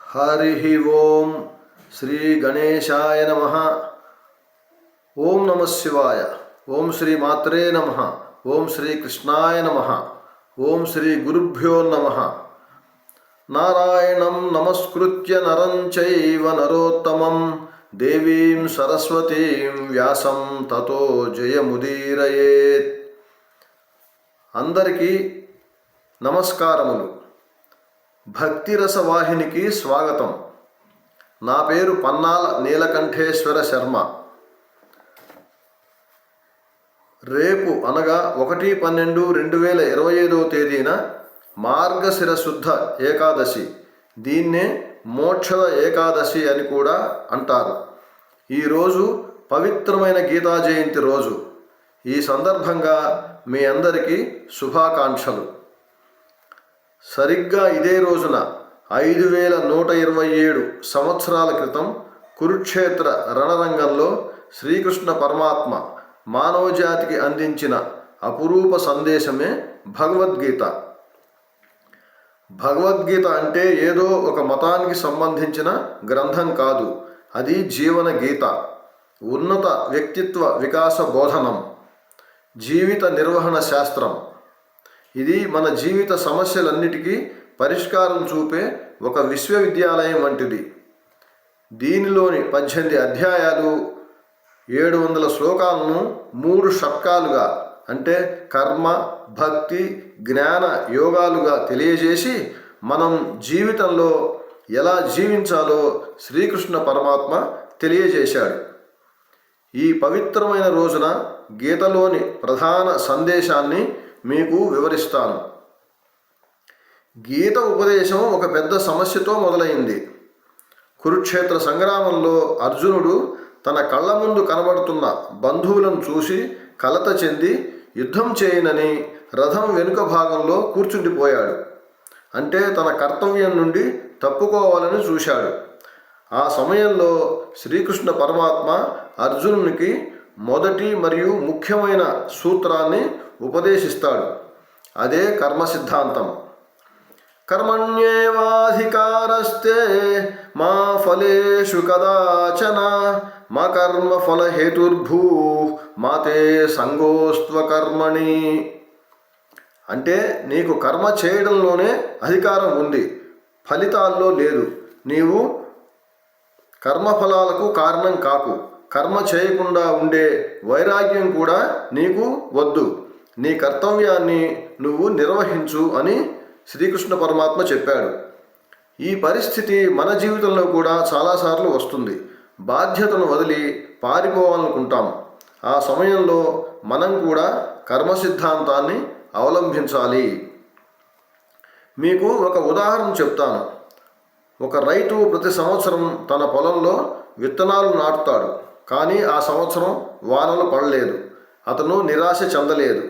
హరి ఓం శ్రీ గణేశాయ నమః. ఓం నమ శివాయ. ఓం శ్రీ మాత్రే నమః. ఓం శ్రీ కృష్ణాయ నమః. ఓం శ్రీ గురుభ్యో నమః. నారాయణం నమస్కృత్య నరం చైవ నరోత్తమం దేవీం సరస్వతీం వ్యాసం తతో జయముదీరయేత్. అందరికీ నమస్కారములు. భక్తిరసవాహినికి స్వాగతం. నా పేరు పన్నాల నీలకంఠేశ్వర శర్మ. రేపు అనగా 1/12/2025 తేదీన మార్గశిర శుద్ధ ఏకాదశి, దీన్నే మోక్షద ఏకాదశి అని కూడా అంటారు. ఈరోజు పవిత్రమైన గీతా జయంతి రోజు. ఈ సందర్భంగా మీ అందరికీ శుభాకాంక్షలు. సరిగ్గా ఇదే రోజున 5127 సంవత్సరాల క్రితం కురుక్షేత్ర రణరంగంలో శ్రీకృష్ణ పరమాత్మ మానవజాతికి అందించిన అపురూప సందేశమే భగవద్గీత. భగవద్గీత అంటే ఏదో ఒక మతానికి సంబంధించిన గ్రంథం కాదు. అది జీవన గీత, ఉన్నత వ్యక్తిత్వ వికాస బోధనం, జీవిత నిర్వహణ శాస్త్రం. ఇది మన జీవిత సమస్యలన్నిటికీ పరిష్కారం చూపే ఒక విశ్వవిద్యాలయం వంటిది. దీనిలోని 18 అధ్యాయాలు, 700 శ్లోకాలను 3 షట్కాలుగా అంటే కర్మ, భక్తి, జ్ఞాన యోగాలుగా తెలియజేసి మనం జీవితంలో ఎలా జీవించాలో శ్రీకృష్ణ పరమాత్మ తెలియజేశాడు. ఈ పవిత్రమైన రోజున గీతలోని ప్రధాన సందేశాన్ని మీకు వివరిస్తాను. గీత ఉపదేశం ఒక పెద్ద సమస్యతో మొదలైంది. కురుక్షేత్ర సంగ్రామంలో అర్జునుడు తన కళ్ళ ముందు కనబడుతున్న బంధువులను చూసి కలత చెంది యుద్ధం చేయనని రథం వెనుక భాగంలో కూర్చుండిపోయాడు. అంటే తన కర్తవ్యం నుండి తప్పుకోవాలని చూశాడు. ఆ సమయంలో శ్రీకృష్ణ పరమాత్మ అర్జునునికి మొదటి మరియు ముఖ్యమైన సూత్రాన్ని ఉపదేశిస్తాడు. అదే కర్మ సిద్ధాంతం. కర్మణ్యేవాధికారస్తే మా ఫలేషు కదాచన మా కర్మ ఫల హేతుర్భూ మాతే సంగోస్త్వ కర్మణి. అంటే నీకు కర్మ చేయడంలోనే అధికారం ఉంది, ఫలితాల్లో లేదు. నీవు కర్మఫలాలకు కారణం కాకు. కర్మ చేయకుండా ఉండే వైరాగ్యం కూడా నీకు వద్దు. నీ కర్తవ్యాన్ని నువ్వు నిర్వహించు అని శ్రీకృష్ణ పరమాత్మ చెప్పాడు. ఈ పరిస్థితి మన జీవితంలో కూడా చాలాసార్లు వస్తుంది. బాధ్యతను వదిలి పారిపోవాలనుకుంటాం. ఆ సమయంలో మనం కూడా కర్మ సిద్ధాంతాన్ని అవలంబించాలి. మీకు ఒక ఉదాహరణ చెప్తాను. ఒక రైతు ప్రతి సంవత్సరం తన పొలంలో విత్తనాలు నాటుతాడు. కానీ ఆ సంవత్సరం వానలు పడలేదు. అతను నిరాశ చెందలేదు.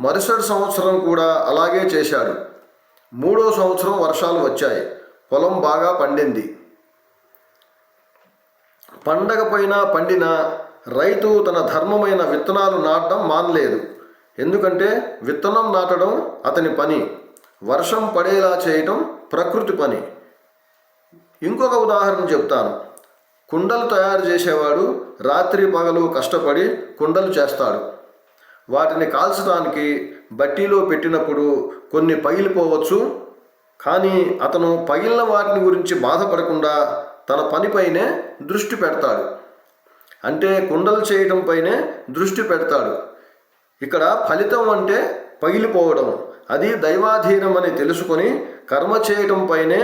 మరుసటి సంవత్సరం కూడా అలాగే చేశాడు. 3వ సంవత్సరం వర్షాలు వచ్చాయి. పొలం బాగా పండింది. పండగపైన పండిన రైతు తన ధర్మమైన విత్తనాలు నాటడం మానలేదు. ఎందుకంటే విత్తనం నాటడం అతని పని, వర్షం పడేలా చేయటం ప్రకృతి పని. ఇంకొక ఉదాహరణ చెప్తాను. కుండలు తయారు చేసేవాడు రాత్రి పగలు కష్టపడి కుండలు చేస్తాడు. వాటిని కాల్చడానికి బట్టీలో పెట్టినప్పుడు కొన్ని పగిలిపోవచ్చు. కానీ అతను పగిలిన వాటిని గురించి బాధపడకుండా తన పనిపైనే దృష్టి పెడతాడు. అంటే కుండలు చేయడంపైనే దృష్టి పెడతాడు. ఇక్కడ ఫలితం అంటే పగిలిపోవడం, అది దైవాధీనం అని తెలుసుకొని కర్మ చేయటంపైనే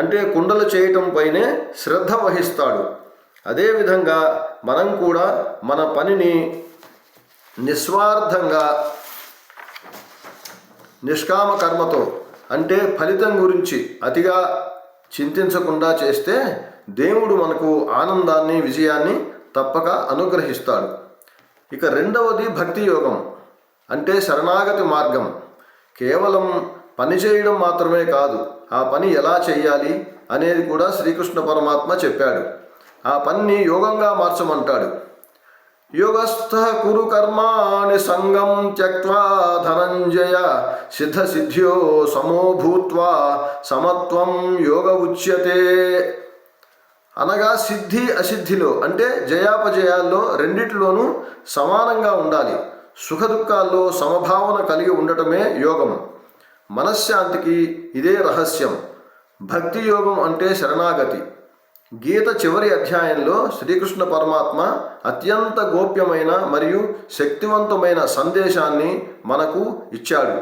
అంటే కుండలు చేయటంపైనే శ్రద్ధ వహిస్తాడు. అదేవిధంగా మనం కూడా మన పనిని నిస్వార్థంగా నిష్కామ కర్మతో అంటే ఫలితం గురించి అతిగా చింతించకుండా చేస్తే దేవుడు మనకు ఆనందాన్ని, విజయాన్ని తప్పక అనుగ్రహిస్తాడు. ఇక రెండవది భక్తి యోగం అంటే శరణాగతి మార్గం. కేవలం పని చేయడం మాత్రమే కాదు, ఆ పని ఎలా చేయాలి అనేది కూడా శ్రీకృష్ణ పరమాత్మ చెప్పాడు. ఆ పనిని యోగంగా మార్చమంటాడు. యోగస్థః కురు కర్మాణి సంగం త్యక్త్వా ధనంజయ సిద్ధ్యో సమో భూత్వా సమత్వం యోగ ఉచ్యతే. అనగా సిద్ధి అసిద్ధిలో అంటే జయాపజయాల్లో రెండిటిలోనూ సమానంగా ఉండాలి. సుఖదుఖాల్లో సమభావన కలిగి ఉండటమే యోగం. మనశ్శాంతికి ఇదే రహస్యం. భక్తి యోగం అంటే శరణాగతి. గీత చివరి అధ్యాయంలో శ్రీకృష్ణ పరమాత్మ అత్యంత గోప్యమైన మరియు శక్తివంతమైన సందేశాన్ని మనకు ఇచ్చాడు.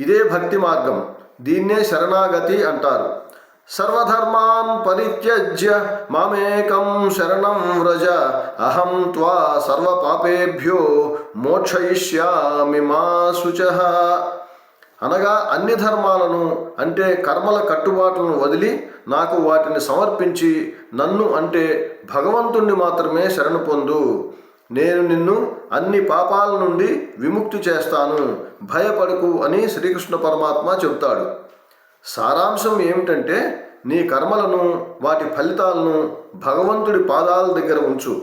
ఇదే భక్తి మార్గం. దీన్నే శరణాగతి అంటారు. సర్వధర్మాన్ పరిత్యజ్య మామేకం శరణం వ్రజ అహం త్వా సర్వపాపేభ్యో మోక్షయిష్యామి మా శుచః. అనగా అన్ని ధర్మాలను అంటే కర్మల కట్టుబాట్లను వదిలి నాకు వాటిని సమర్పించి నన్ను అంటే భగవంతుణ్ణి మాత్రమే శరణు పొందు. నేను నిన్ను అన్ని పాపాల నుండి విముక్తి చేస్తాను, భయపడకు అని శ్రీకృష్ణ పరమాత్మ చెబుతాడు. సారాంశం ఏమిటంటే నీ కర్మలను వాటి ఫలితాలను భగవంతుడి పాదాల దగ్గర ఉంచు,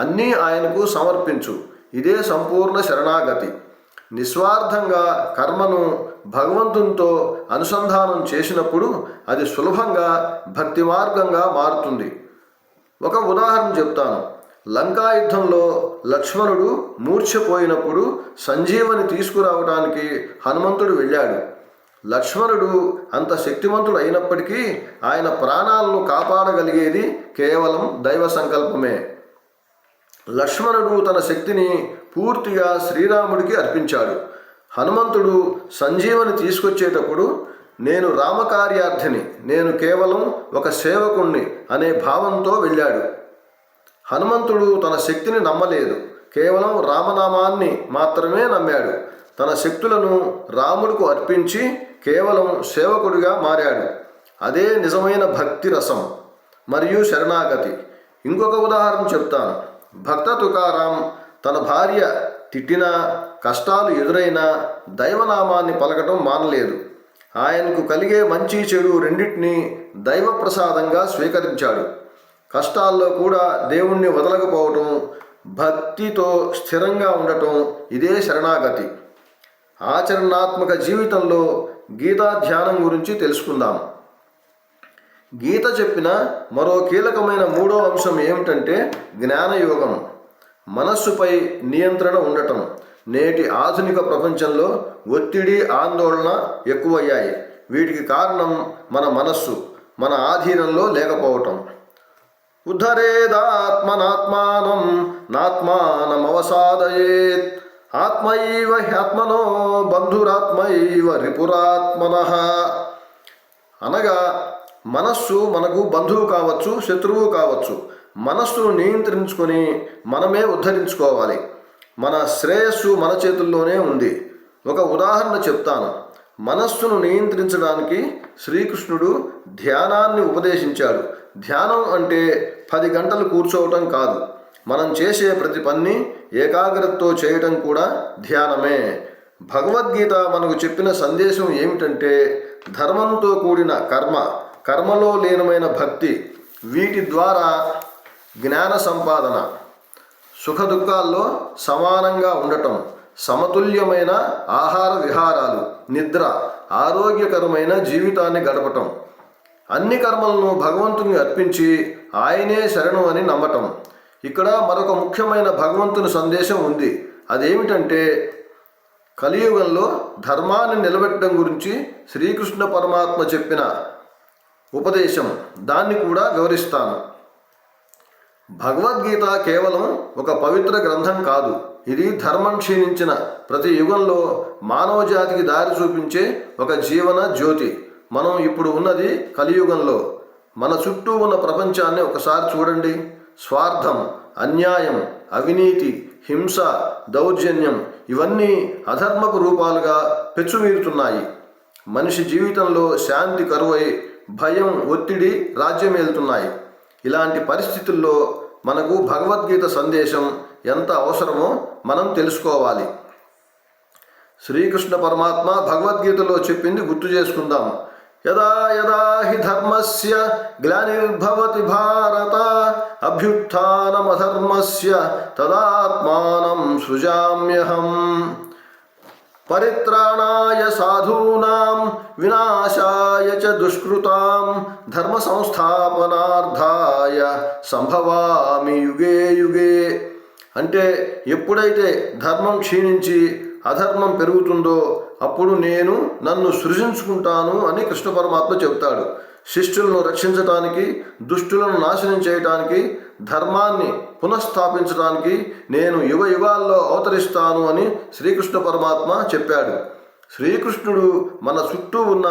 అన్నీ ఆయనకు సమర్పించు. ఇదే సంపూర్ణ శరణాగతి. నిస్వార్థంగా కర్మను భగవంతునితో అనుసంధానం చేసినప్పుడు అది సులభంగా భక్తి మార్గంగా మారుతుంది. ఒక ఉదాహరణ చెప్తాను. లంకా యుద్ధంలో లక్ష్మణుడు మూర్ఛపోయినప్పుడు సంజీవని తీసుకురావడానికి హనుమంతుడు వెళ్ళాడు. లక్ష్మణుడు అంత శక్తిమంతుడు అయినప్పటికీ ఆయన ప్రాణాలను కాపాడగలిగేది కేవలం దైవ సంకల్పమే. లక్ష్మణుడు తన శక్తిని పూర్తిగా శ్రీరాముడికి అర్పించాడు. హనుమంతుడు సంజీవని తీసుకొచ్చేటప్పుడు నేను రామకార్యార్థిని, నేను కేవలం ఒక సేవకుణ్ణి అనే భావంతో వెళ్ళాడు. హనుమంతుడు తన శక్తిని నమ్మలేదు, కేవలం రామనామాన్ని మాత్రమే నమ్మాడు. తన శక్తులను రాముడికి అర్పించి కేవలం సేవకుడిగా మారాడు. అదే నిజమైన భక్తి రసం మరియు శరణాగతి. ఇంకొక ఉదాహరణ చెప్తాను. భక్త తుకారాం తన భార్య తిట్టినా, కష్టాలు ఎదురైనా దైవనామాన్ని పలకటం మానలేదు. ఆయనకు కలిగే మంచి చెడు రెండింటినీ దైవ ప్రసాదంగా స్వీకరించాడు. కష్టాల్లో కూడా దేవుణ్ణి వదలకపోవటం, భక్తితో స్థిరంగా ఉండటం ఇదే శరణాగతి. ఆచరణాత్మక జీవితంలో గీతా ధ్యానం గురించి తెలుసుకుందాం. గీత చెప్పిన మరో కీలకమైన మూడో అంశం ఏమిటంటే జ్ఞానయోగం. మనస్సుపై నియంత్రణ ఉండటం. నేటి ఆధునిక ప్రపంచంలో ఒత్తిడి, ఆందోళన ఎక్కువయ్యాయి. వీటికి కారణం మన మనస్సు మన ఆధీనంలో లేకపోవటం. ఉద్ధరేదాత్మనాత్మానం నాత్మానమవసాదయేత్ ఆత్మైవ హ్యాత్మనో బంధురాత్మైవ రిపురాత్మనః. అనగా మనస్సు మనకు బంధువు కావచ్చు, శత్రువు కావచ్చు. మనస్సును నియంత్రించుకొని మనమే ఉద్ధరించుకోవాలి. మన శ్రేయస్సు మన చేతుల్లోనే ఉంది. ఒక ఉదాహరణ చెప్తాను. మనస్సును నియంత్రించడానికి శ్రీకృష్ణుడు ధ్యానాన్ని ఉపదేశించాడు. ధ్యానం అంటే 10 గంటలు కూర్చోవటం కాదు. మనం చేసే ప్రతి పని ఏకాగ్రతతో చేయటం కూడా ధ్యానమే. భగవద్గీత మనకు చెప్పిన సందేశం ఏమిటంటే ధర్మంతో కూడిన కర్మ, కర్మలో లీనమైన భక్తి, వీటి ద్వారా జ్ఞాన సంపాదన, సుఖదుఖాల్లో సమానంగా ఉండటం, సమతుల్యమైన ఆహార విహారాలు, నిద్ర, ఆరోగ్యకరమైన జీవితాన్ని గడపటం, అన్ని కర్మలను భగవంతుని అర్పించి ఆయనే శరణు అని నమ్మటం. ఇక్కడ మరొక ముఖ్యమైన భగవంతుని సందేశం ఉంది. అదేమిటంటే కలియుగంలో ధర్మాన్ని నిలబెట్టడం గురించి శ్రీకృష్ణ పరమాత్మ చెప్పిన ఉపదేశం. దాన్ని కూడా వివరిస్తాను. భగవద్గీత కేవలం ఒక పవిత్ర గ్రంథం కాదు. ఇది ధర్మం క్షీణించిన ప్రతి యుగంలో మానవ జాతికి దారి చూపించే ఒక జీవన జ్యోతి. మనం ఇప్పుడు ఉన్నది కలియుగంలో. మన చుట్టూ ఉన్న ప్రపంచాన్ని ఒకసారి చూడండి. స్వార్థం, అన్యాయం, అవినీతి, హింస, దౌర్జన్యం ఇవన్నీ అధర్మపు రూపాలుగా పెచ్చుమీరుతున్నాయి. మనిషి జీవితంలో శాంతి కరువై భయం, ఒత్తిడి రాజ్యమేలుతున్నాయి. ఇలాంటి పరిస్థితుల్లో మనకు భగవద్గీత సందేశం ఎంత అవసరమో మనం తెలుసుకోవాలి. శ్రీకృష్ణ పరమాత్మ భగవద్గీతలో చెప్పింది గుర్తు చేసుకుందాం. యదా యదా హి ధర్మస్య గ్లానిర్భవతి భారత అభ్యుత్థానమధర్మస్య తదాత్మానం సృజామ్యహం. పరిత్రాణాయ సాధూనాం వినాశాయ చ దుష్కృతాం ధర్మ సంస్థాపనార్థాయ సంభవామి యుగే యుగే. అంటే ఎప్పుడైతే ధర్మం క్షీణించి అధర్మం పెరుగుతుందో అప్పుడు నేను నన్ను సృజించుకుంటాను అని కృష్ణ పరమాత్మ చెబుతాడు. శిష్టులను రక్షించటానికి, దుష్టులను నాశనం చేయటానికి, ధర్మాన్ని పునఃస్థాపించడానికి నేను యుగ యుగాల్లో అవతరిస్తాను అని శ్రీకృష్ణ పరమాత్మ చెప్పాడు. శ్రీకృష్ణుడు మన చుట్టూ ఉన్న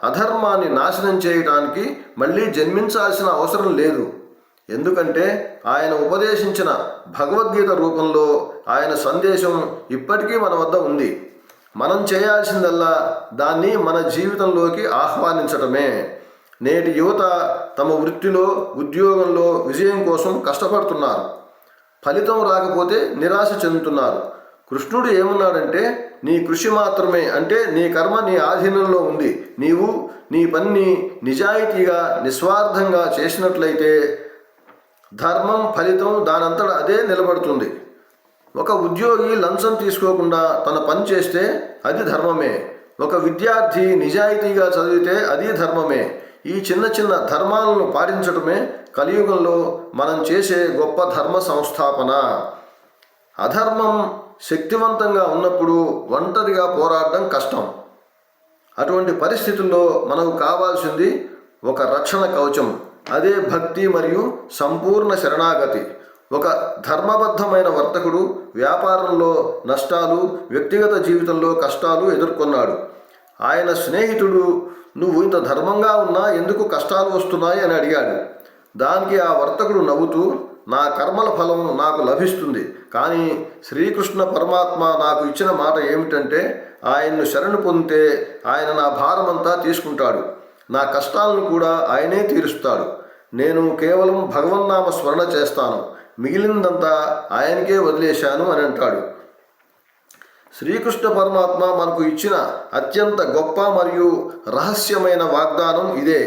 అధర్మాన్ని నాశనం చేయటానికి మళ్ళీ జన్మించాల్సిన అవసరం లేదు. ఎందుకంటే ఆయన ఉపదేశించిన భగవద్గీత రూపంలో ఆయన సందేశం ఇప్పటికీ మన వద్ద ఉంది. మనం చేయాల్సిందల్లా దాన్ని మన జీవితంలోకి ఆహ్వానించటమే. నేటి యువత తమ వృత్తిలో, ఉద్యోగంలో విజయం కోసం కష్టపడుతున్నారు. ఫలితం రాకపోతే నిరాశ చెందుతున్నారు. కృష్ణుడు ఏమన్నాడంటే, నీ కృషి మాత్రమే, అంటే నీ కర్మ నీ ఆధీనంలో ఉంది. నీవు నీ పనిని నిజాయితీగా, నిస్వార్థంగా చేసినట్లయితే ధర్మం, ఫలితం దానంతట అదే నిలబడుతుంది. ఒక ఉద్యోగి లంచం తీసుకోకుండా తన పని చేస్తే అది ధర్మమే. ఒక విద్యార్థి నిజాయితీగా చదివితే అది ధర్మమే. ఈ చిన్న చిన్న ధర్మాలను పాటించడమే కలియుగంలో మనం చేసే గొప్ప ధర్మ సంస్థాపన. అధర్మం శక్తివంతంగా ఉన్నప్పుడు ఒంటరిగా పోరాడడం కష్టం. అటువంటి పరిస్థితుల్లో మనకు కావాల్సింది ఒక రక్షణ కవచం. అదే భక్తి మరియు సంపూర్ణ శరణాగతి. ఒక ధర్మబద్ధమైన వర్తకుడు వ్యాపారంలో నష్టాలు, వ్యక్తిగత జీవితంలో కష్టాలు ఎదుర్కొన్నాడు. ఆయన స్నేహితుడు, నువ్వు ఇంత ధర్మంగా ఉన్నా ఎందుకు కష్టాలు వస్తున్నాయి అని అడిగాడు. దానికి ఆ వర్తకుడు నవ్వుతూ, నా కర్మల ఫలం నాకు లభిస్తుంది, కానీ శ్రీకృష్ణ పరమాత్మ నాకు ఇచ్చిన మాట ఏమిటంటే ఆయన్ను శరణు పొందితే ఆయన నా భారమంతా తీసుకుంటాడు, నా కష్టాలను కూడా ఆయనే తీరుస్తాడు. నేను కేవలం భగవన్నామ స్మరణ చేస్తాను, మిగిలిందంతా ఆయనకే వదిలేశాను అని అంటాడు. శ్రీకృష్ణ పరమాత్మ మనకు ఇచ్చిన అత్యంత గొప్ప మరియు రహస్యమైన వాగ్దానం ఇదే.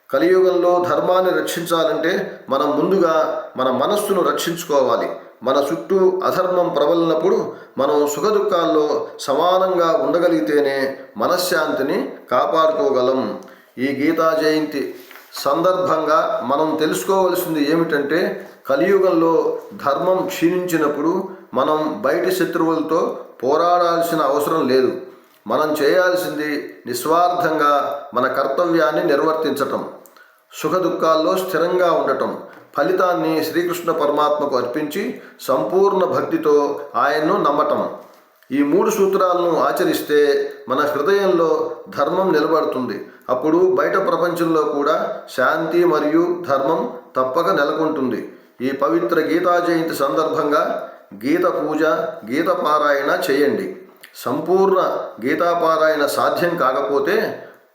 కలియుగంలో ధర్మాన్ని రక్షించాలంటే మనం ముందుగా మన మనస్సును రక్షించుకోవాలి. మన చుట్టూ అధర్మం ప్రబలినప్పుడు మనం సుఖదుఖాల్లో సమానంగా ఉండగలిగితేనే మనశ్శాంతిని కాపాడుకోగలం. ఈ గీతా జయంతి సందర్భంగా మనం తెలుసుకోవలసింది ఏమిటంటే, కలియుగంలో ధర్మం క్షీణించినప్పుడు మనం బయటి శత్రువులతో పోరాడాల్సిన అవసరం లేదు. మనం చేయాల్సింది నిస్వార్థంగా మన కర్తవ్యాన్ని నిర్వర్తించటం, సుఖదుఖాల్లో స్థిరంగా ఉండటం, ఫలితాన్ని శ్రీకృష్ణ పరమాత్మకు అర్పించి సంపూర్ణ భక్తితో ఆయన్ను నమ్మటం. ఈ 3 సూత్రాలను ఆచరిస్తే మన హృదయంలో ధర్మం నిలబడుతుంది. అప్పుడు బయట ప్రపంచంలో కూడా శాంతి మరియు ధర్మం తప్పక నెలకొంటుంది. ఈ పవిత్ర గీతా జయంతి సందర్భంగా గీత పూజ, గీత పారాయణ చేయండి. సంపూర్ణ గీతాపారాయణ సాధ్యం కాకపోతే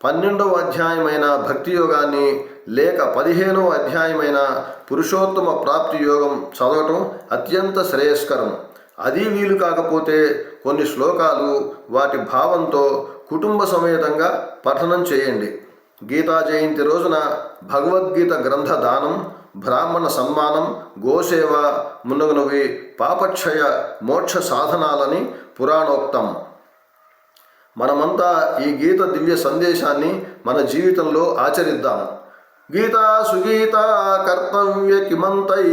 12వ అధ్యాయమైన భక్తి యోగాన్ని లేక 15వ అధ్యాయమైన పురుషోత్తమ ప్రాప్తి యోగం చదవటం అత్యంత శ్రేయస్కరం. అది వీలు కాకపోతే కొన్ని శ్లోకాలు వాటి భావంతో కుటుంబ సమేతంగా పఠనం చేయండి. గీతా జయంతి రోజున భగవద్గీత గ్రంథ దానం, బ్రాహ్మణ సన్మానం, గోసేవ మున్నగునవి పాపక్షయ మోక్ష సాధనాలని పురాణోక్తం. మనమంతా ఈ గీత దివ్య సందేశాన్ని మన జీవితంలో ఆచరిద్దాం. గీతా సుగీతా కర్తవ్య కిమంతై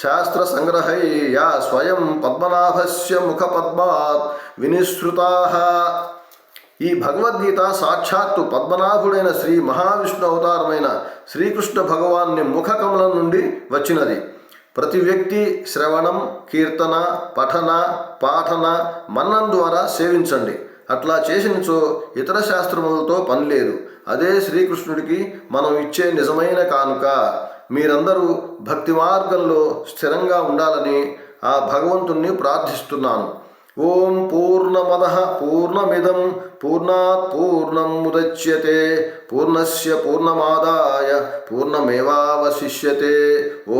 శాస్త్ర సంగ్రహై యా స్వయం పద్మనాభస్య ముఖ పద్మాత్ వినిశ్రుతా. ఈ భగవద్గీత సాక్షాత్తు పద్మనాభుడైన శ్రీ మహావిష్ణు అవతారమైన శ్రీకృష్ణ భగవాన్ని ముఖకమలం నుండి వచ్చినది. ప్రతి వ్యక్తి శ్రవణం, కీర్తన, పఠన, పాఠన, మన్నం ద్వారా సేవించండి. అట్లా చేసినచో ఇతర శాస్త్రములతో పని లేదు. అదే శ్రీకృష్ణుడికి మనం ఇచ్చే నిజమైన కానుక. మీరందరూ భక్తి మార్గంలో స్థిరంగా ఉండాలని ఆ భగవంతుణ్ణి ప్రార్థిస్తున్నాను. ఓం పూర్ణమదః పూర్ణమిదం పూర్ణాత్ పూర్ణం ముదచ్యతే పూర్ణస్య పూర్ణమాదాయ పూర్ణమేవావశిష్యతే.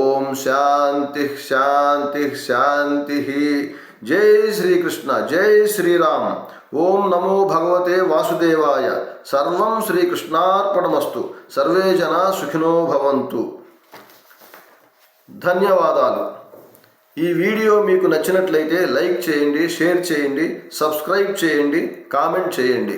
ఓం శాంతి శాంతి శాంతి. జై శ్రీకృష్ణ, జై శ్రీరామ్. ఓం నమో భగవతే వాసుదేవాయ. సర్వం శ్రీకృష్ణార్పణమస్తు. సర్వే జనా సుఖినో భవంతు. ధన్యవాదాలు. ఈ వీడియో మీకు నచ్చినట్లయితే లైక్ చేయండి, షేర్ చేయండి, సబ్స్క్రైబ్ చేయండి, కామెంట్ చేయండి.